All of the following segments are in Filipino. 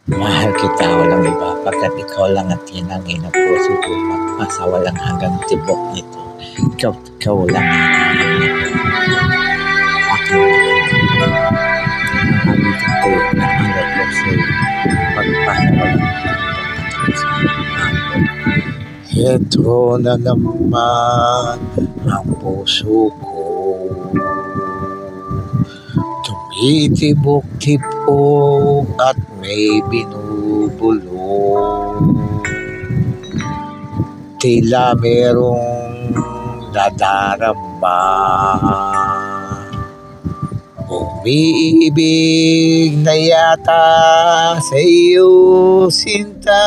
Mahal kita, walang iba, pagkat ikaw lang at tinangin na puso ko magpasa walang hanggang tibok nito. Ikaw lang aking nangalitin ko na alay ko sa'yo, pagpasa walang hanggang ako. Heto na naman ang puso ko, tumitibok-tibok at may binubulong. Tila merong nadarama, umiibig na yata sa iyo, sinta.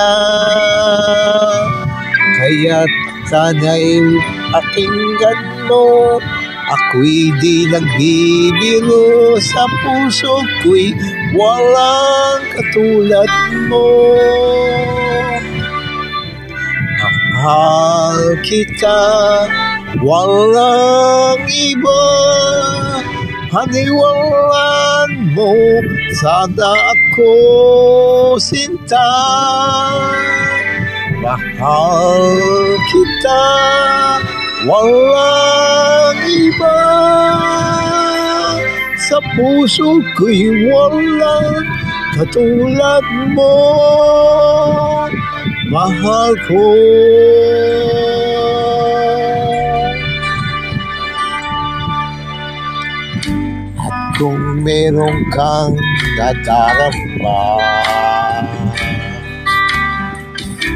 Kaya't sana'y pakinggan mo, ako'y di nagbibiro, sa puso ko'y walang katulad mo. Mahal kita, walang iba, paniwalaan mo, sana ako, sinta. Mahal kita, walang iba, sa puso ko'y walang katulad mo. Mahal ko. At kung meron kang nadarama,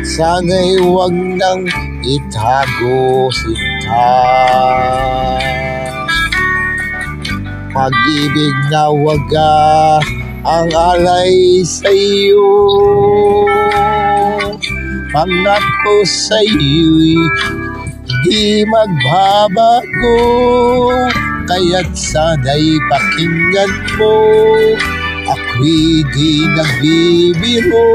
sana'y huwag nang itago, sinta. Pag-ibig na wagas ang alay sa'yo, pangako sa'yo'y di magbabago. Kaya't sana'y pakinggan mo, ako'y di nagbibiro,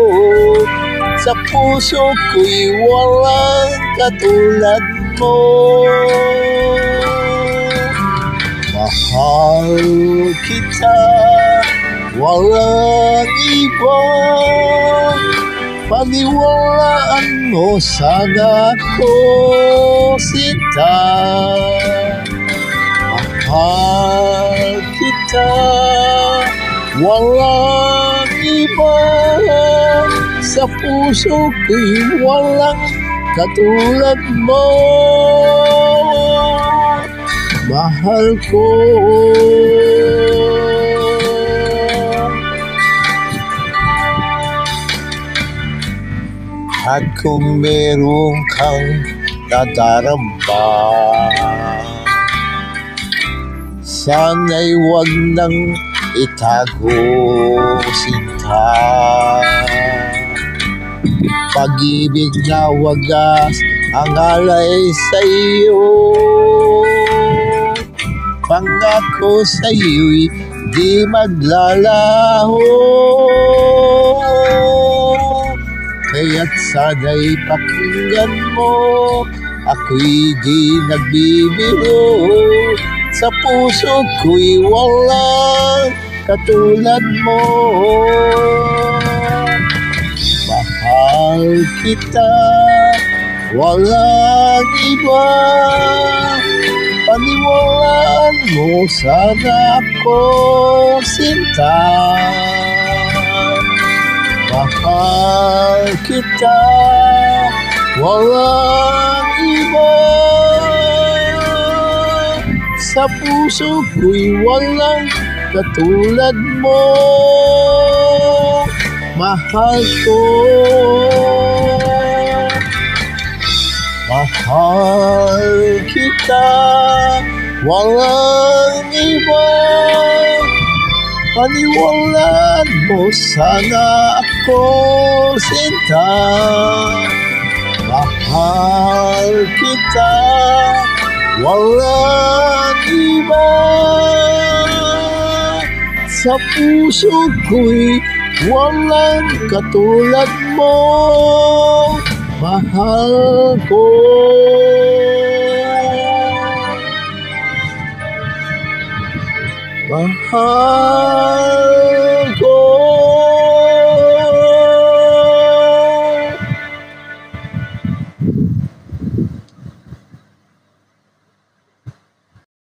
sa puso ko'y walang katulad mo. Mahal kita, walang iba, paniwalaan mo, sana ako, sinta. Mahal kita, walang iba, sa puso ko'y walang katulad mo. Mahal ko. At kung meron kang nadarama, sana'y huwag nang itago, sinta. Pag-ibig na wagas ang alay sa'yo, pangako sa'yo'y di maglalaho. Kaya't sana'y pakinggan mo, ako'y di nagbibiro, sa puso ko'y walang katulad mo. Mahal kita, walang iba, paniwalaan mo, sana ako, sinta. Mahal kita, walang iba, sa puso ko'y walang katulad mo. Mahal ko. Mahal kita, walang iba, paniwalaan mo, sana ako, sinta. Mahal kita, walang iba, sa puso ko'y walang katulad mo. Mahal ko. Mahal